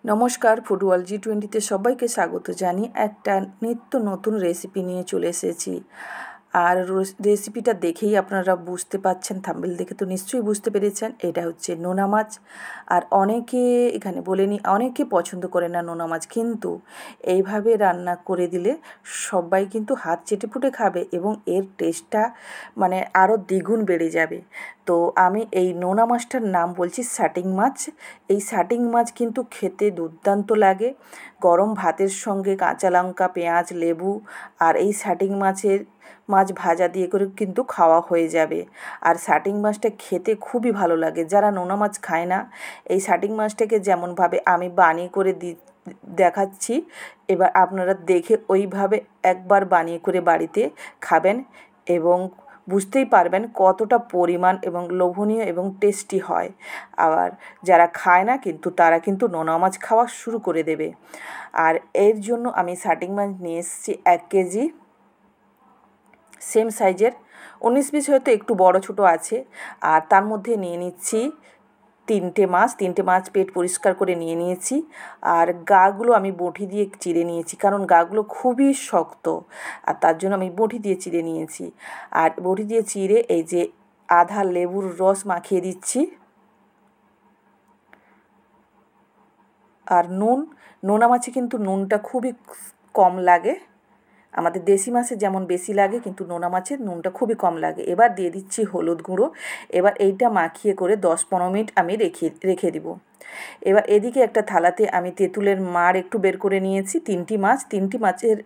নমস্কার, ফুটবল G20-তে সবাইকে স্বাগত জানিয়ে একটা নিত্য নতুন রেসিপি নিয়ে চলে এসেছি। আর রেসিপিটা দেখেই আপনারা বুঝতে পাচ্ছেন, থাম্বনেল দেখে তো নিশ্চয়ই বুঝতে পেরেছেন এটা হচ্ছে নোনা মাছ। আর অনেকে এখানে বলেনি, অনেকে পছন্দ করে না নোনা মাছ, কিন্তু এইভাবে রান্না করে দিলে সবাই কিন্তু হাত চেটেপুটে খাবে এবং এর টেস্টটা মানে আরও দ্বিগুণ বেড়ে যাবে। তো আমি এই নোনা মাছটার নাম বলছি শাটিং মাছ। এই শাটিং মাছ কিন্তু খেতে দুর্দান্ত লাগে। গরম ভাতের সঙ্গে কাঁচা লঙ্কা, পেঁয়াজ, লেবু আর এই শাটিং মাছ ভাজা দিয়ে করে কিন্তু খাওয়া হয়ে যাবে। আর শাটিং মাছটা খেতে খুবই ভালো লাগে। যারা নোনা মাছ খায় না, এই শাটিং মাছটাকে যেমনভাবে আমি বানিয়ে করে দেখাচ্ছি, এবার আপনারা দেখে ওইভাবে একবার বানিয়ে করে বাড়িতে খাবেন এবং বুঝতেই পারবেন কতটা পরিমাণ এবং লোভনীয় এবং টেস্টি হয়। আবার যারা খায় না কিন্তু তারা কিন্তু নোনা মাছ খাওয়া শুরু করে দেবে। আর এর জন্য আমি শাটিং মাছ নিয়ে এসেছি 1 কেজি, সেম সাইজের 19 পিস, হয়তো একটু বড় ছোট আছে। আর তার মধ্যে নিয়ে নিচ্ছি 3টে মাছ পেট পরিষ্কার করে নিয়ে নিয়েছি। আর গাগুলো আমি বঁটি দিয়ে চিড়ে নিয়েছি, কারণ গাগুলো খুবই শক্ত, আর তার জন্য আমি বঁটি দিয়ে চিড়ে নিয়েছি। আর বঁটি দিয়ে চিড়ে এই যে আধা লেবুর রস মাখিয়ে দিচ্ছি। আর নোনা মাছে কিন্তু নুনটা খুবই কম লাগে। আমাদের দেশি মাছে যেমন বেশি লাগে, কিন্তু নোনা মাছের নুনটা খুবই কম লাগে। এবার দিয়ে দিচ্ছি হলুদ গুঁড়ো। এবার এইটা মাখিয়ে করে 10-15 মিনিট আমি রেখে দিব। এবার এদিকে একটা থালাতে আমি তেঁতুলের মাড় একটু বের করে নিয়েছি। 3টি মাছের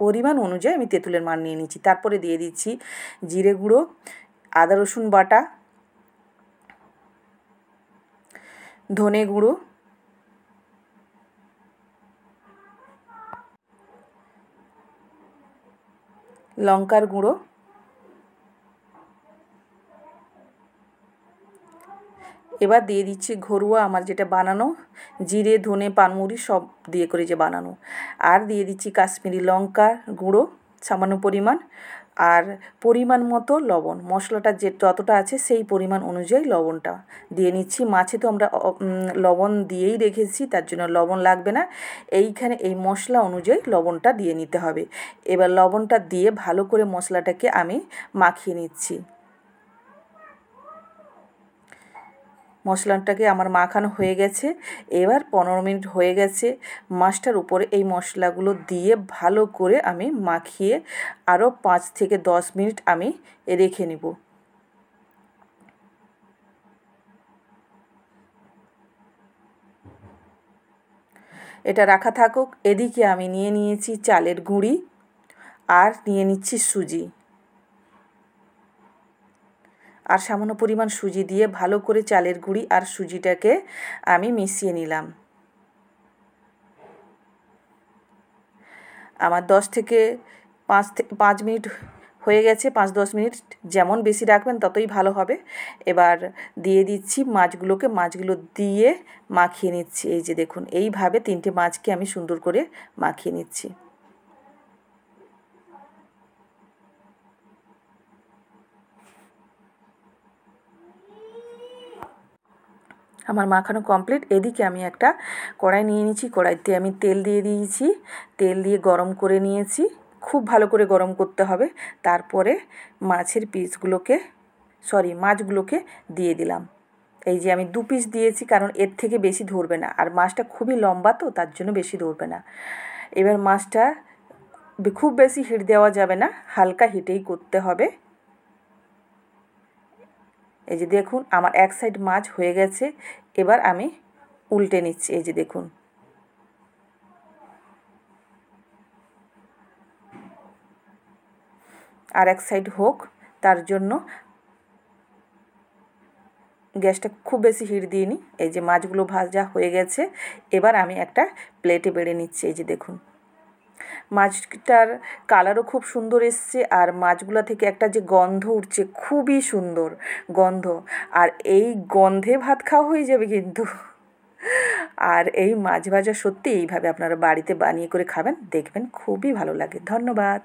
পরিমাণ অনুযায়ী আমি তেঁতুলের মাড় নিয়ে নিচ্ছি। তারপরে দিয়ে দিচ্ছি জিরে গুঁড়ো, আদা রসুন বাটা, ধনে গুঁড়ো, লঙ্কার গুঁড়ো, এবার দিয়ে দিচ্ছি ঘরোয়া আমার যেটা বানানো জিরে, ধনে, পানমুড়ি সব দিয়ে করে যে বানানো। আর দিয়ে দিচ্ছি কাশ্মীরি লঙ্কার গুঁড়ো সামান্য পরিমাণ, আর পরিমাণ মতো লবণ। মশলাটা যতটা আছে সেই পরিমাণ অনুযায়ী লবণটা দিয়ে নিচ্ছি। মাছে তো আমরা লবণ দিয়েই রেখেছি, তার জন্য লবণ লাগবে না। এইখানে এই মশলা অনুযায়ী লবণটা দিয়ে নিতে হবে। এবার লবণটা দিয়ে ভালো করে মশলাটাকে আমি মাখিয়ে নিচ্ছি। মশলাটাকে আমার মাখানো হয়ে গেছে। এবার 15 মিনিট হয়ে গেছে। মাছটার উপরে এই মশলাগুলো দিয়ে ভালো করে আমি মাখিয়ে আরও 5 থেকে 10 মিনিট আমি রেখে নেব। এটা রাখা থাকুক। এদিকে আমি নিয়ে নিয়েছি চালের গুঁড়ি আর নিয়ে নিচ্ছি সুজি। আর সামান্য পরিমাণ সুজি দিয়ে ভালো করে চালের গুঁড়ি আর সুজিটাকে আমি মিশিয়ে নিলাম। আমার 10 থেকে 5 মিনিট হয়ে গেছে। 5-10 মিনিট, যেমন বেশি রাখবেন ততই ভালো হবে। এবার দিয়ে দিচ্ছি মাছগুলো দিয়ে মাখিয়ে নিচ্ছি। এই যে দেখুন, এইভাবে 3টে মাছকে আমি সুন্দর করে মাখিয়ে নিচ্ছি। আমার মাখানো কমপ্লিট। এদিকে আমি একটা কড়াই নিয়ে নিয়েছি। কড়াইতে আমি তেল দিয়ে দিয়েছি। তেল দিয়ে গরম করে নিয়েছি। খুব ভালো করে গরম করতে হবে। তারপরে মাছগুলোকে দিয়ে দিলাম। এই যে আমি 2 পিস দিয়েছি, কারণ এর থেকে বেশি ধরবে না। আর মাছটা খুবই লম্বা, তো তার জন্য বেশি ধরবে না। এবার মাছটা খুব বেশি হিট দেওয়া যাবে না, হালকা হিটেই করতে হবে। এই যে দেখুন, আমার এক সাইড মাছ হয়ে গেছে। এবার আমি উল্টে নিচ্ছি। এই যে দেখুন, আর এক সাইড হোক, তার জন্য গ্যাসটা খুব বেশি হিট দিইনি। এই যে মাছগুলো ভাজা হয়ে গেছে। এবার আমি একটা প্লেটে বেড়ে নিচ্ছি। এই যে দেখুন, মাছটার কালারও খুব সুন্দর এসছে, আর মাছগুলো থেকে একটা যে গন্ধ উঠছে, খুবই সুন্দর গন্ধ। আর এই গন্ধে ভাত খাওয়া হয়ে যাবে কিন্তু। আর এই মাছ ভাজা সত্যি এইভাবে আপনারা বাড়িতে বানিয়ে করে খাবেন, দেখবেন খুবই ভালো লাগে। ধন্যবাদ।